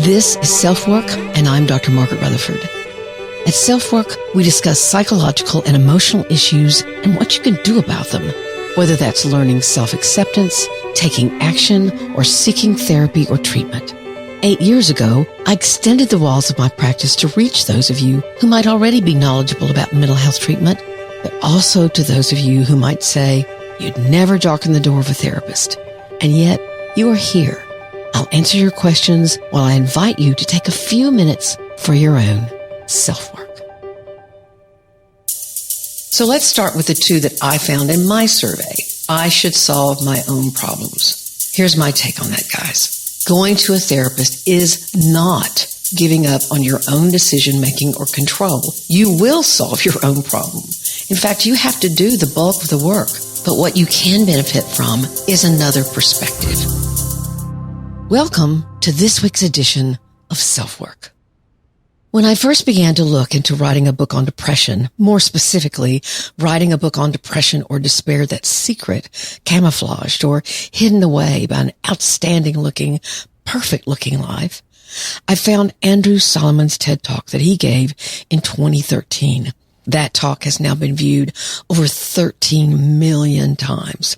This is SelfWork, and I'm Dr. Margaret Rutherford. At SelfWork, we discuss psychological and emotional issues and what you can do about them, whether that's learning self-acceptance, taking action, or seeking therapy or treatment. 8 years ago, I extended the walls of my practice to reach those of you who might already be knowledgeable about mental health treatment, but also to those of you who might say you'd never darken the door of a therapist. And yet, you are here. I'll answer your questions while I invite you to take a few minutes for your own self-work. So let's start with the two that I found in my survey. I should solve my own problems. Here's my take on that, guys. Going to a therapist is not giving up on your own decision-making or control. You will solve your own problem. In fact, you have to do the bulk of the work. But what you can benefit from is another perspective. Welcome to this week's edition of SelfWork. When I first began to look into writing a book on depression, more specifically, writing a book on depression or despair that's secret, camouflaged, or hidden away by an outstanding-looking, perfect-looking life, I found Andrew Solomon's TED Talk that he gave in 2013. That talk has now been viewed over 13 million times.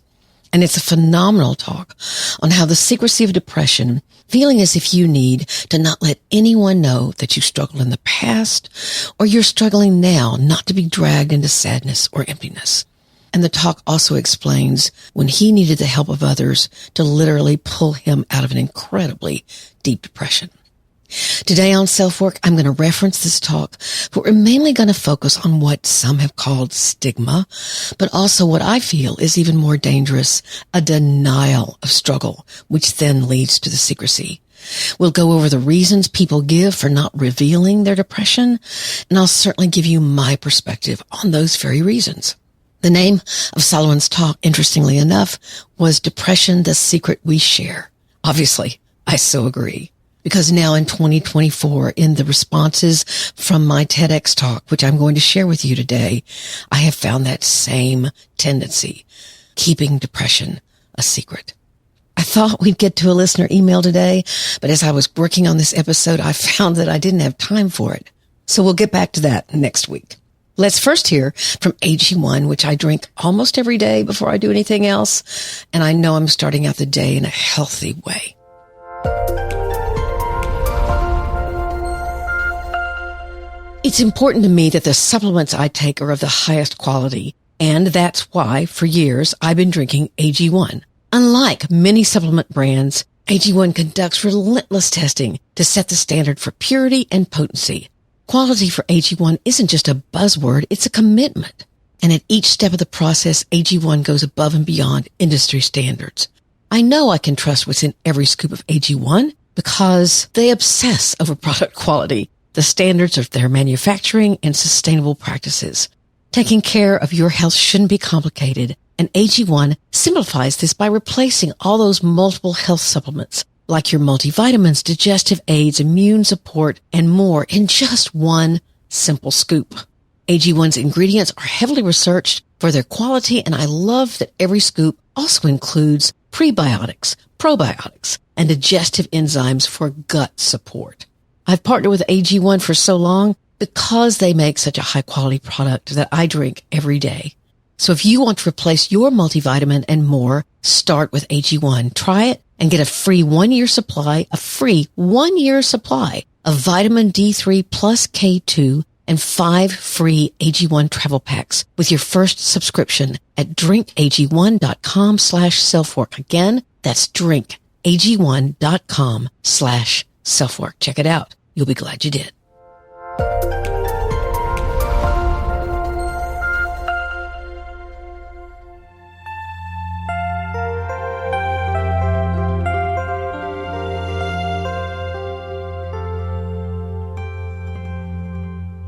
And it's a phenomenal talk on how the secrecy of depression, feeling as if you need to not let anyone know that you struggled in the past or you're struggling now, not to be dragged into sadness or emptiness. And the talk also explains when he needed the help of others to literally pull him out of an incredibly deep depression. Today on SelfWork, I'm going to reference this talk, but we're mainly going to focus on what some have called stigma, but also what I feel is even more dangerous, a denial of struggle, which then leads to the secrecy. We'll go over the reasons people give for not revealing their depression, and I'll certainly give you my perspective on those very reasons. The name of Solomon's talk, interestingly enough, was Depression, the Secret We Share. Obviously, I so agree. Because now in 2024, in the responses from my TEDx talk, which I'm going to share with you today, I have found that same tendency, keeping depression a secret. I thought we'd get to a listener email today, but as I was working on this episode, I found that I didn't have time for it. So we'll get back to that next week. Let's first hear from AG1, which I drink almost every day before I do anything else, and I know I'm starting out the day in a healthy way. It's important to me that the supplements I take are of the highest quality, and that's why, for years, I've been drinking AG1. Unlike many supplement brands, AG1 conducts relentless testing to set the standard for purity and potency. Quality for AG1 isn't just a buzzword, it's a commitment. And at each step of the process, AG1 goes above and beyond industry standards. I know I can trust what's in every scoop of AG1 because they obsess over product quality, the standards of their manufacturing and sustainable practices. Taking care of your health shouldn't be complicated, and AG1 simplifies this by replacing all those multiple health supplements, like your multivitamins, digestive aids, immune support, and more in just one simple scoop. AG1's ingredients are heavily researched for their quality, and I love that every scoop also includes prebiotics, probiotics, and digestive enzymes for gut support. I've partnered with AG1 for so long because they make such a high-quality product that I drink every day. So if you want to replace your multivitamin and more, start with AG1. Try it and get a free 1-year supply of vitamin D3 plus K2 and 5 free AG1 travel packs with your first subscription at drinkag1.com/selfwork. Again, that's drinkag1.com/selfwork. Check it out. You'll be glad you did.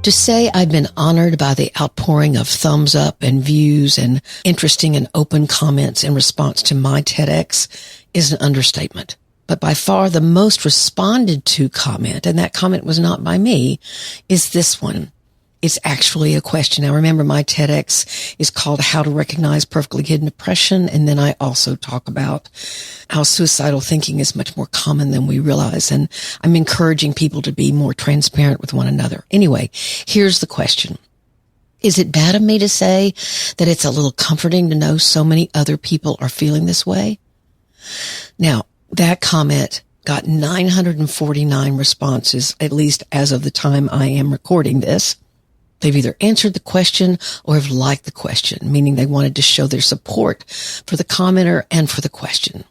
To say I've been honored by the outpouring of thumbs up and views and interesting and open comments in response to my TEDx is an understatement. But by far the most responded to comment, and that comment was not by me, is this one. It's actually a question. Now remember, my TEDx is called How to Recognize Perfectly Hidden Depression. And then I also talk about how suicidal thinking is much more common than we realize. And I'm encouraging people to be more transparent with one another. Anyway, here's the question. Is it bad of me to say that it's a little comforting to know so many other people are feeling this way? Now, that comment got 949 responses, at least as of the time I am recording this. They've either answered the question or have liked the question, meaning they wanted to show their support for the commenter and for the question.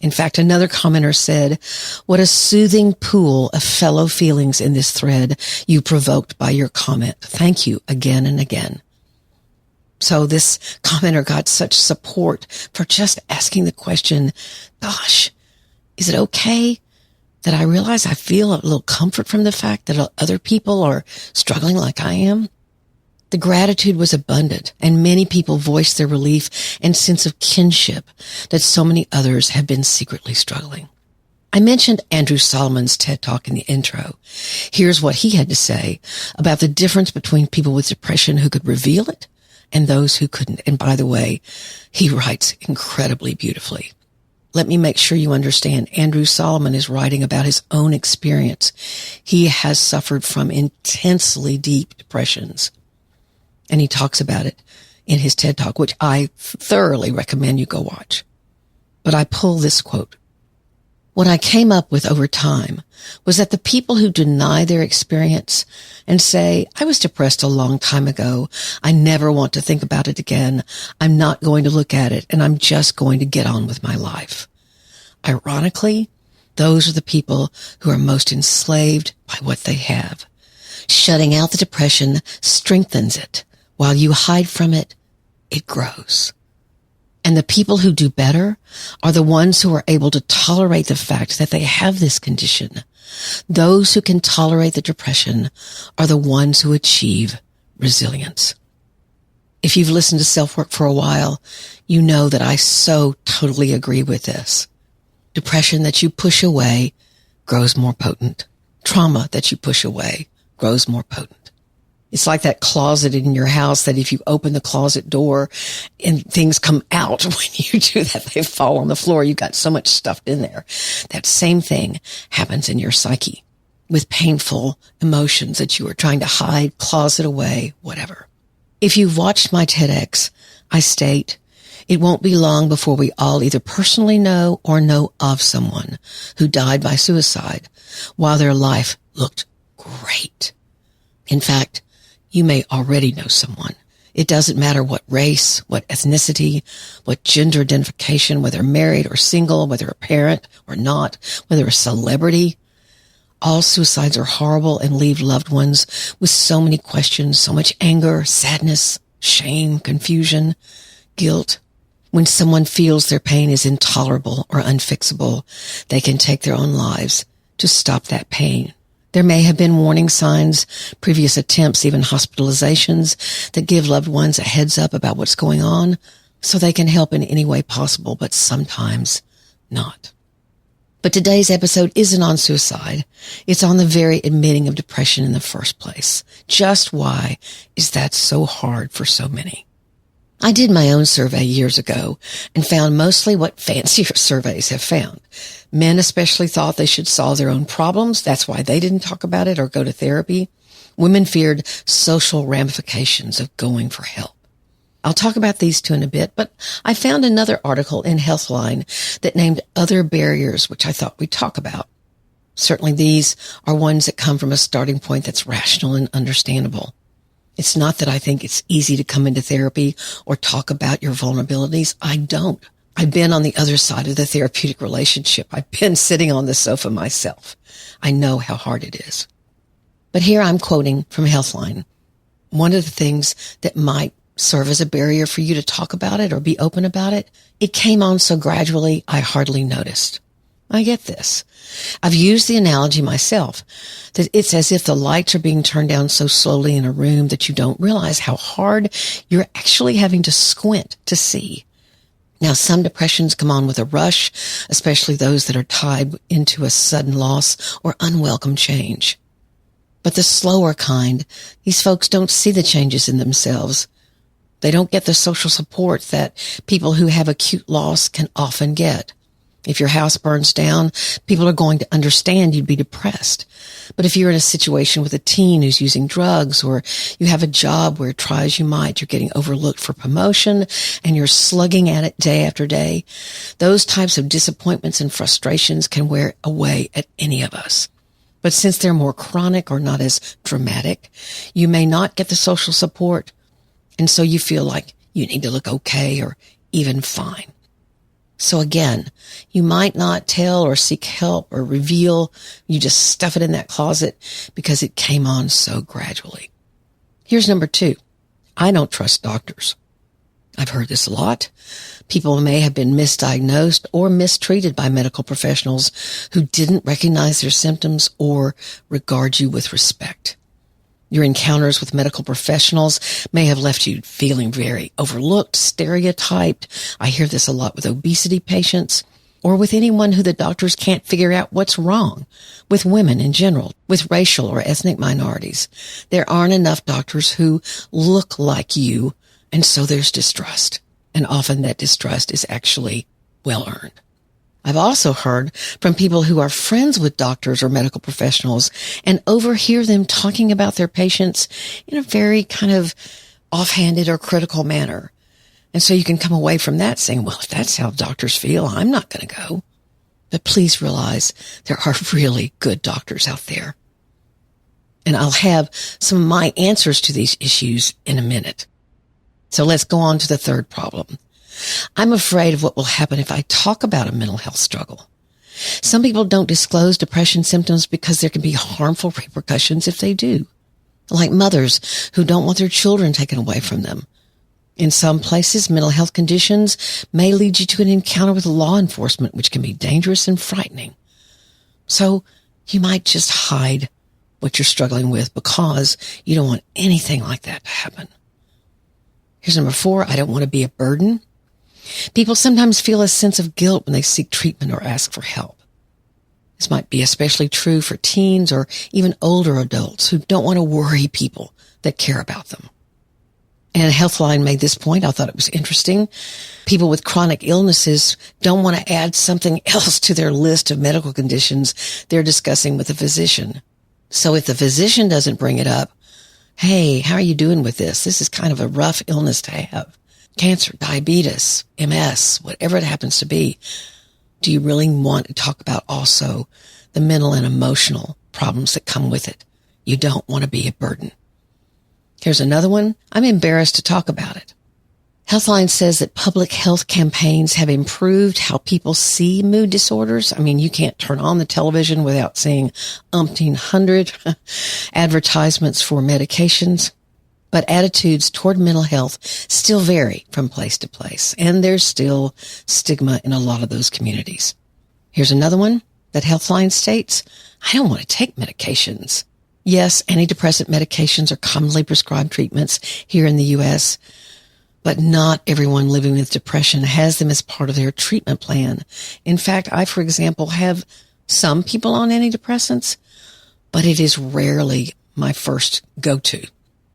In fact, another commenter said, "What a soothing pool of fellow feelings in this thread you provoked by your comment. Thank you again and again." So this commenter got such support for just asking the question, gosh, is it okay that I realize I feel a little comfort from the fact that other people are struggling like I am? The gratitude was abundant, and many people voiced their relief and sense of kinship that so many others have been secretly struggling. I mentioned Andrew Solomon's TED Talk in the intro. Here's what he had to say about the difference between people with depression who could reveal it and those who couldn't. And by the way, he writes incredibly beautifully. Let me make sure you understand. Andrew Solomon is writing about his own experience. He has suffered from intensely deep depressions, and he talks about it in his TED Talk, which I thoroughly recommend you go watch. But I pull this quote. What I came up with over time was that the people who deny their experience and say, I was depressed a long time ago, I never want to think about it again, I'm not going to look at it, and I'm just going to get on with my life. Ironically, those are the people who are most enslaved by what they have. Shutting out the depression strengthens it. While you hide from it, it grows. And the people who do better are the ones who are able to tolerate the fact that they have this condition. Those who can tolerate the depression are the ones who achieve resilience. If you've listened to SelfWork for a while, you know that I so totally agree with this. Depression that you push away grows more potent. Trauma that you push away grows more potent. It's like that closet in your house that if you open the closet door and things come out, when you do that, they fall on the floor. You've got so much stuffed in there. That same thing happens in your psyche with painful emotions that you are trying to hide, closet away, whatever. If you've watched my TEDx, I state, it won't be long before we all either personally know or know of someone who died by suicide while their life looked great. In fact, you may already know someone. It doesn't matter what race, what ethnicity, what gender identification, whether married or single, whether a parent or not, whether a celebrity. All suicides are horrible and leave loved ones with so many questions, so much anger, sadness, shame, confusion, guilt. When someone feels their pain is intolerable or unfixable, they can take their own lives to stop that pain. There may have been warning signs, previous attempts, even hospitalizations that give loved ones a heads up about what's going on so they can help in any way possible, but sometimes not. But today's episode isn't on suicide. It's on the very admitting of depression in the first place. Just why is that so hard for so many? I did my own survey years ago and found mostly what fancier surveys have found. Men especially thought they should solve their own problems. That's why they didn't talk about it or go to therapy. Women feared social ramifications of going for help. I'll talk about these two in a bit, but I found another article in Healthline that named other barriers, which I thought we'd talk about. Certainly these are ones that come from a starting point that's rational and understandable. It's not that I think it's easy to come into therapy or talk about your vulnerabilities. I don't. I've been on the other side of the therapeutic relationship. I've been sitting on the sofa myself. I know how hard it is. But here I'm quoting from Healthline. One of the things that might serve as a barrier for you to talk about it or be open about it, it came on so gradually I hardly noticed. I get this. I've used the analogy myself that it's as if the lights are being turned down so slowly in a room that you don't realize how hard you're actually having to squint to see. Now, some depressions come on with a rush, especially those that are tied into a sudden loss or unwelcome change. But the slower kind, these folks don't see the changes in themselves. They don't get the social support that people who have acute loss can often get. If your house burns down, people are going to understand you'd be depressed. But if you're in a situation with a teen who's using drugs, or you have a job where, try as you might, you're getting overlooked for promotion and you're slugging at it day after day, those types of disappointments and frustrations can wear away at any of us. But since they're more chronic or not as dramatic, you may not get the social support, and so you feel like you need to look okay or even fine. So again, you might not tell or seek help or reveal. You just stuff it in that closet because it came on so gradually. Here's number 2. I don't trust doctors. I've heard this a lot. People may have been misdiagnosed or mistreated by medical professionals who didn't recognize their symptoms or regard you with respect. Your encounters with medical professionals may have left you feeling very overlooked, stereotyped. I hear this a lot with obesity patients, or with anyone who the doctors can't figure out what's wrong, with women in general, with racial or ethnic minorities. There aren't enough doctors who look like you, and so there's distrust. And often that distrust is actually well earned. I've also heard from people who are friends with doctors or medical professionals and overhear them talking about their patients in a very kind of offhanded or critical manner. And so you can come away from that saying, well, if that's how doctors feel, I'm not going to go. But please realize there are really good doctors out there. And I'll have some of my answers to these issues in a minute. So let's go on to the third problem. I'm afraid of what will happen if I talk about a mental health struggle. Some people don't disclose depression symptoms because there can be harmful repercussions if they do, like mothers who don't want their children taken away from them. In some places, mental health conditions may lead you to an encounter with law enforcement, which can be dangerous and frightening. So you might just hide what you're struggling with because you don't want anything like that to happen. Here's number 4. I don't want to be a burden. People sometimes feel a sense of guilt when they seek treatment or ask for help. This might be especially true for teens or even older adults who don't want to worry people that care about them. And Healthline made this point. I thought it was interesting. People with chronic illnesses don't want to add something else to their list of medical conditions they're discussing with a physician. So if the physician doesn't bring it up, hey, how are you doing with this? This is kind of a rough illness to have. Cancer, diabetes, MS, whatever it happens to be. Do you really want to talk about also the mental and emotional problems that come with it? You don't want to be a burden. Here's another one. I'm embarrassed to talk about it. Healthline says that public health campaigns have improved how people see mood disorders. I mean, you can't turn on the television without seeing umpteen hundred advertisements for medications. But attitudes toward mental health still vary from place to place, and there's still stigma in a lot of those communities. Here's another one that Healthline states, I don't want to take medications. Yes, antidepressant medications are commonly prescribed treatments here in the U.S., but not everyone living with depression has them as part of their treatment plan. In fact, I, for example, have some people on antidepressants, but it is rarely my first go-to.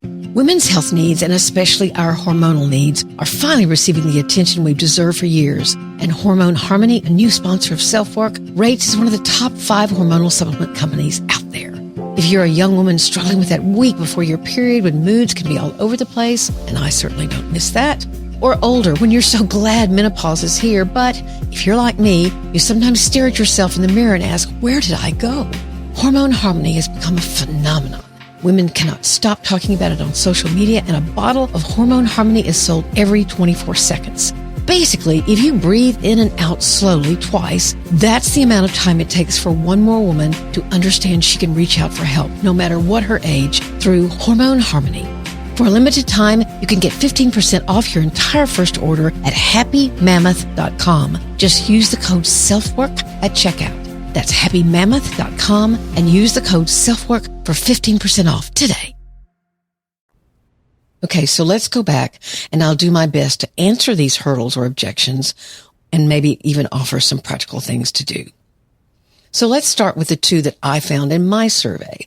Women's health needs, and especially our hormonal needs, are finally receiving the attention we've deserved for years. And Hormone Harmony, a new sponsor of SelfWork, rates as one of the top 5 hormonal supplement companies out there. If you're a young woman struggling with that week before your period when moods can be all over the place, and I certainly don't miss that, or older when you're so glad menopause is here, but if you're like me, you sometimes stare at yourself in the mirror and ask, where did I go? Hormone Harmony has become a phenomenon. Women cannot stop talking about it on social media, and a bottle of Hormone Harmony is sold every 24 seconds. Basically, if you breathe in and out slowly twice, that's the amount of time it takes for one more woman to understand she can reach out for help, no matter what her age, through Hormone Harmony. For a limited time, you can get 15% off your entire first order at happymammoth.com. Just use the code SELFWORK at checkout. That's happymammoth.com and use the code SELFWORK for 15% off today. Okay, so let's go back and I'll do my best to answer these hurdles or objections and maybe even offer some practical things to do. So let's start with the two that I found in my survey.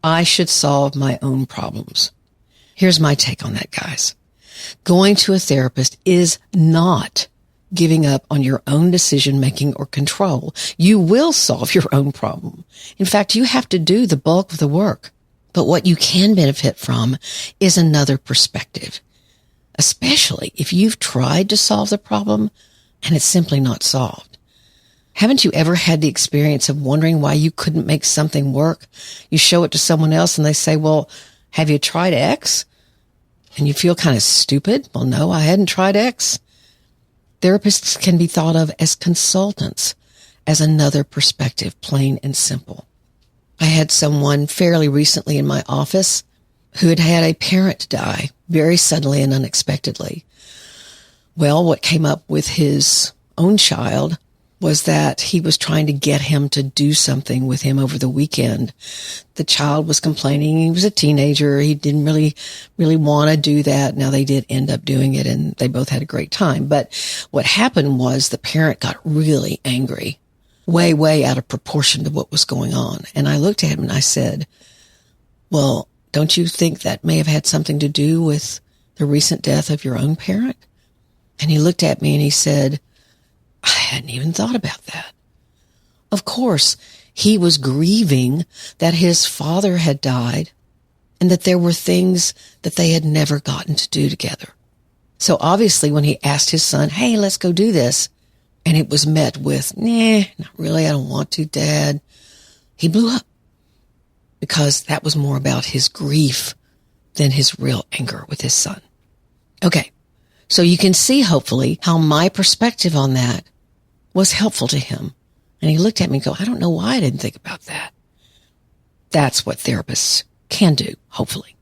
I should solve my own problems. Here's my take on that, guys. Going to a therapist is not giving up on your own decision-making or control. You will solve your own problem. In fact, you have to do the bulk of the work. But what you can benefit from is another perspective, especially if you've tried to solve the problem and it's simply not solved. Haven't you ever had the experience of wondering why you couldn't make something work? You show it to someone else and they say, well, have you tried X? And you feel kind of stupid. Well, no, I hadn't tried X. Therapists can be thought of as consultants, as another perspective, plain and simple. I had someone fairly recently in my office who had had a parent die very suddenly and unexpectedly. Well, what came up with his own child was that he was trying to get him to do something with him over the weekend. The child was complaining. He was a teenager. He didn't really want to do that. Now they did end up doing it and they both had a great time. But what happened was the parent got really angry, way out of proportion to what was going on. And I looked at him and I said, well, don't you think that may have had something to do with the recent death of your own parent? And he looked at me and he said, I hadn't even thought about that. Of course, he was grieving that his father had died and that there were things that they had never gotten to do together. So obviously when he asked his son, hey, let's go do this, and it was met with, nah, not really, I don't want to, Dad, he blew up because that was more about his grief than his real anger with his son. Okay, so you can see hopefully how my perspective on that was helpful to him. And he looked at me and go, I don't know why I didn't think about that. That's what therapists can do, hopefully.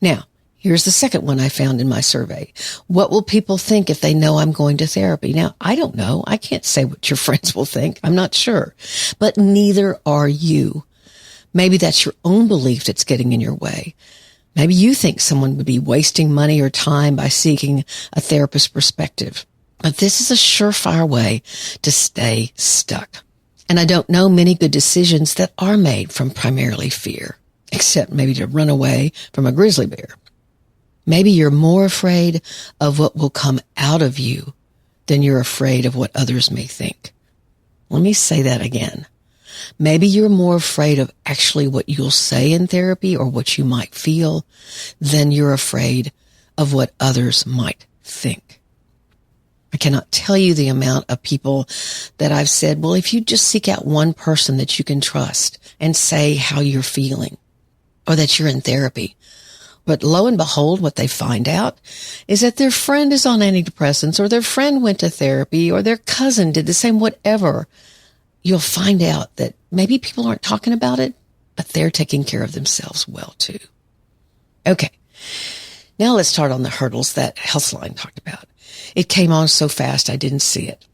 Now, here's the second one I found in my survey. What will people think if they know I'm going to therapy? Now, I don't know. I can't say what your friends will think. I'm not sure. But neither are you. Maybe that's your own belief that's getting in your way. Maybe you think someone would be wasting money or time by seeking a therapist's perspective. But this is a surefire way to stay stuck. And I don't know many good decisions that are made from primarily fear, except maybe to run away from a grizzly bear. Maybe you're more afraid of what will come out of you than you're afraid of what others may think. Let me say that again. Maybe you're more afraid of actually what you'll say in therapy or what you might feel than you're afraid of what others might think. I cannot tell you the amount of people that I've said, well, if you just seek out one person that you can trust and say how you're feeling or that you're in therapy. But lo and behold, what they find out is that their friend is on antidepressants or their friend went to therapy or their cousin did the same, whatever. You'll find out that maybe people aren't talking about it, but they're taking care of themselves well too. Okay. Now let's start on the hurdles that Healthline talked about. It came on so fast I didn't see it.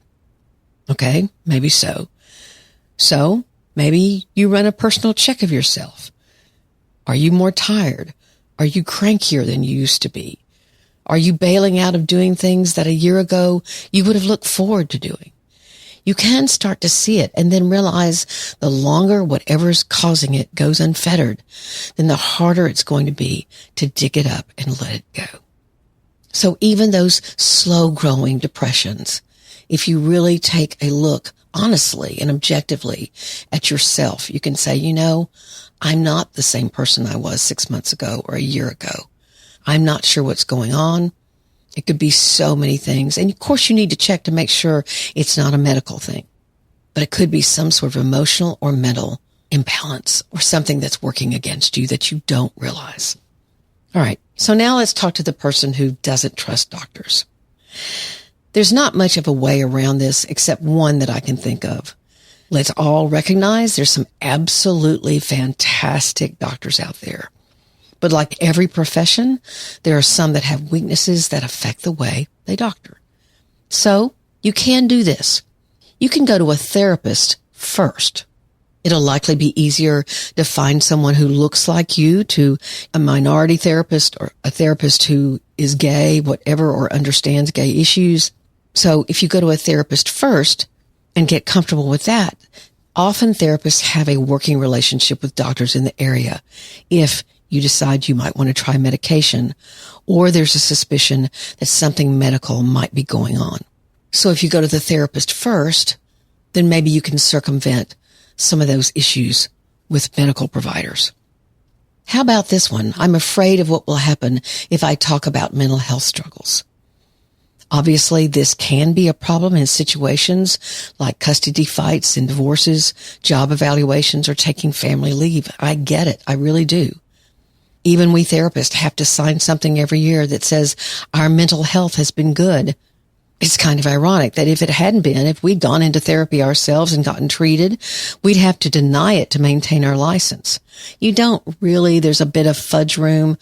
Okay, maybe so. So maybe you run a personal check of yourself. Are you more tired? Are you crankier than you used to be? Are you bailing out of doing things that a year ago you would have looked forward to doing? You can start to see it and then realize the longer whatever's causing it goes unfettered, then the harder it's going to be to dig it up and let it go. So even those slow-growing depressions, if you really take a look honestly and objectively at yourself, you can say, you know, I'm not the same person I was 6 months ago or a year ago. I'm not sure what's going on. It could be so many things. And of course you need to check to make sure it's not a medical thing, but it could be some sort of emotional or mental imbalance or something that's working against you that you don't realize. All right. So now let's talk to the person who doesn't trust doctors. There's not much of a way around this except one that I can think of. Let's all recognize there's some absolutely fantastic doctors out there. But like every profession, there are some that have weaknesses that affect the way they doctor. So you can do this. You can go to a therapist first. It'll likely be easier to find someone who looks like you to a minority therapist or a therapist who is gay, whatever, or understands gay issues. So if you go to a therapist first and get comfortable with that, Often therapists have a working relationship with doctors in the area if you decide you might want to try medication or there's a suspicion that something medical might be going on. So if you go to the therapist first, then maybe you can circumvent some of those issues with medical providers. How about this one? I'm afraid of what will happen if I talk about mental health struggles. Obviously, this can be a problem in situations like custody fights and divorces, job evaluations, or taking family leave. I get it. I really do. Even we therapists have to sign something every year that says our mental health has been good. It's kind of ironic that if it hadn't been, if we'd gone into therapy ourselves and gotten treated, we'd have to deny it to maintain our license. You don't really. There's a bit of fudge room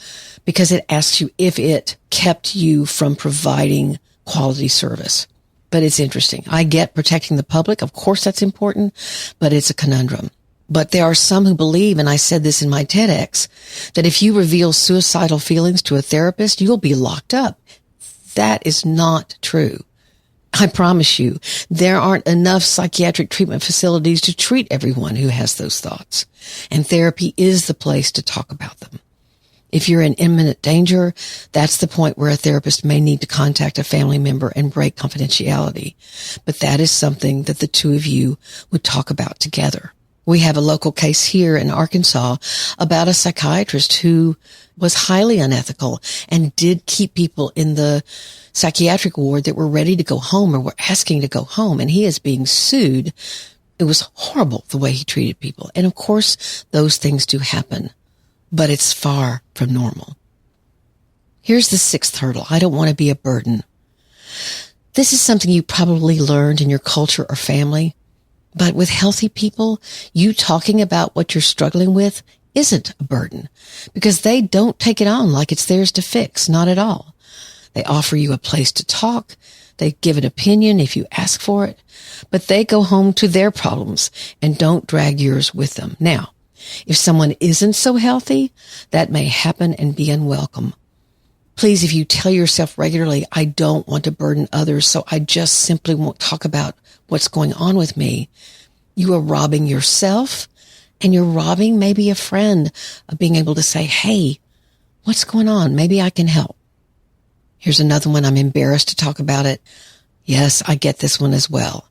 because it asks you if it kept you from providing quality service. But it's interesting. I get protecting the public. Of course, that's important, but it's a conundrum. But there are some who believe, and I said this in my TEDx, that if you reveal suicidal feelings to a therapist, you'll be locked up. That is not true. I promise you, there aren't enough psychiatric treatment facilities to treat everyone who has those thoughts. And therapy is the place to talk about them. If you're in imminent danger, that's the point where a therapist may need to contact a family member and break confidentiality. But that is something that the two of you would talk about together. We have a local case here in Arkansas about a psychiatrist who was highly unethical and did keep people in the psychiatric ward that were ready to go home or were asking to go home, and he is being sued. It was horrible the way he treated people. And of course, those things do happen, but it's far from normal. Here's the sixth hurdle. I don't want to be a burden. This is something you probably learned in your culture or family. But with healthy people, you talking about what you're struggling with isn't a burden because they don't take it on like it's theirs to fix. Not at all. They offer you a place to talk. They give an opinion if you ask for it, but they go home to their problems and don't drag yours with them. Now, if someone isn't so healthy, that may happen and be unwelcome. Please, if you tell yourself regularly, I don't want to burden others, so I just simply won't talk about what's going on with me, you are robbing yourself and you're robbing maybe a friend of being able to say, hey, what's going on? Maybe I can help. Here's another one. I'm embarrassed to talk about it. Yes, I get this one as well.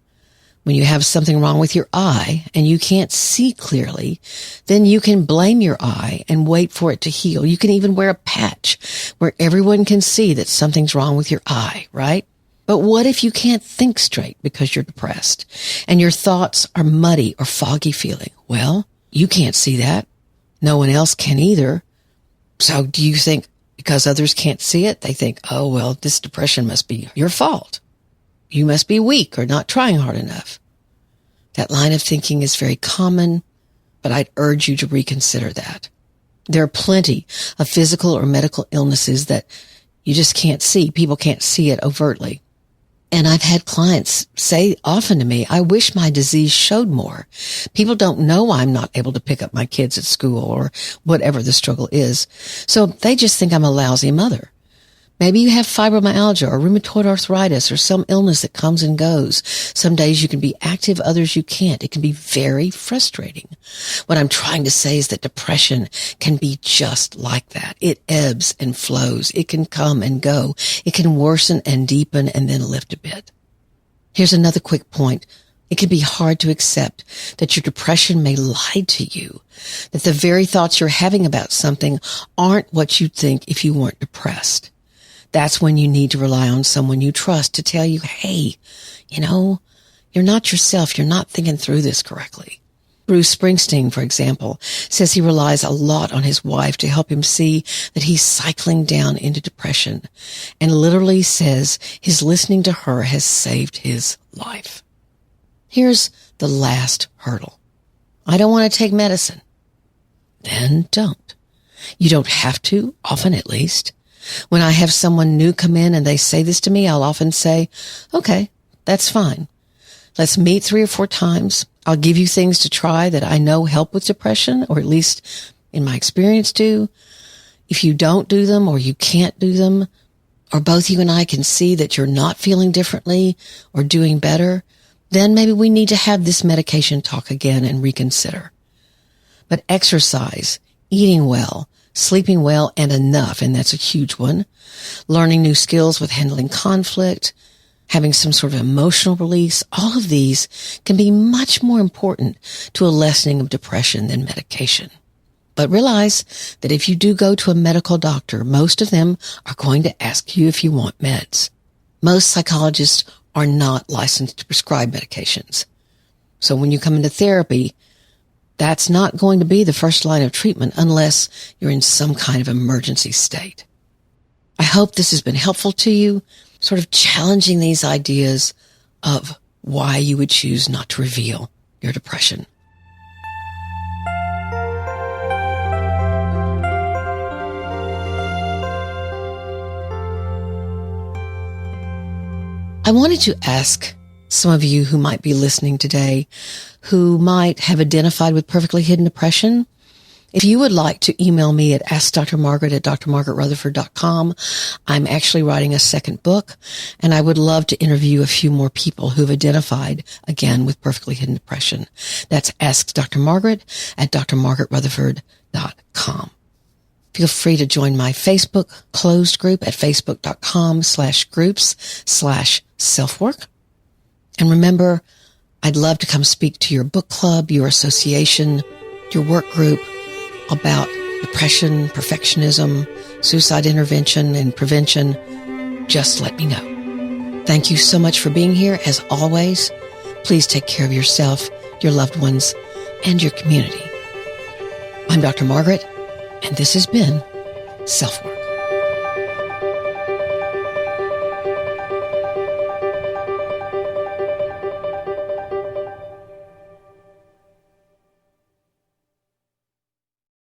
When you have something wrong with your eye and you can't see clearly, then you can blame your eye and wait for it to heal. You can even wear a patch where everyone can see that something's wrong with your eye, right? But what if you can't think straight because you're depressed and your thoughts are muddy or foggy feeling? Well, you can't see that. No one else can either. So do you think because others can't see it, they think, oh, well, this depression must be your fault. You must be weak or not trying hard enough. That line of thinking is very common, but I'd urge you to reconsider that. There are plenty of physical or medical illnesses that you just can't see. People can't see it overtly. And I've had clients say often to me, I wish my disease showed more. People don't know I'm not able to pick up my kids at school or whatever the struggle is. So they just think I'm a lousy mother. Maybe you have fibromyalgia or rheumatoid arthritis or some illness that comes and goes. Some days you can be active, others you can't. It can be very frustrating. What I'm trying to say is that depression can be just like that. It ebbs and flows. It can come and go. It can worsen and deepen and then lift a bit. Here's another quick point. It can be hard to accept that your depression may lie to you, that the very thoughts you're having about something aren't what you'd think if you weren't depressed. That's when you need to rely on someone you trust to tell you, hey, you're not yourself. You're not thinking through this correctly. Bruce Springsteen, for example, says he relies a lot on his wife to help him see that he's cycling down into depression, and literally says his listening to her has saved his life. Here's the last hurdle. I don't want to take medicine. Then don't. You don't have to, often at least. When I have someone new come in and they say this to me, I'll often say, okay, that's fine. Let's meet 3 or 4 times. I'll give you things to try that I know help with depression, or at least in my experience do. If you don't do them or you can't do them, or both you and I can see that you're not feeling differently or doing better, then maybe we need to have this medication talk again and reconsider. But exercise, eating well, sleeping well and enough, and that's a huge one, learning new skills with handling conflict, having some sort of emotional release, all of these can be much more important to a lessening of depression than medication. But realize that if you do go to a medical doctor, most of them are going to ask you if you want meds. Most psychologists are not licensed to prescribe medications. So when you come into therapy, that's not going to be the first line of treatment unless you're in some kind of emergency state. I hope this has been helpful to you, sort of challenging these ideas of why you would choose not to reveal your depression. I wanted to ask some of you who might be listening today who might have identified with perfectly hidden depression. If you would like to email me at askdrmargaret@drmargaretrutherford.com, I'm actually writing a second book, and I would love to interview a few more people who've identified, again, with perfectly hidden depression. That's askdrmargaret@drmargaretrutherford.com. Feel free to join my Facebook closed group at facebook.com/groups/selfwork. And remember, I'd love to come speak to your book club, your association, your work group about depression, perfectionism, suicide intervention, and prevention. Just let me know. Thank you so much for being here. As always, please take care of yourself, your loved ones, and your community. I'm Dr. Margaret, and this has been SelfWork.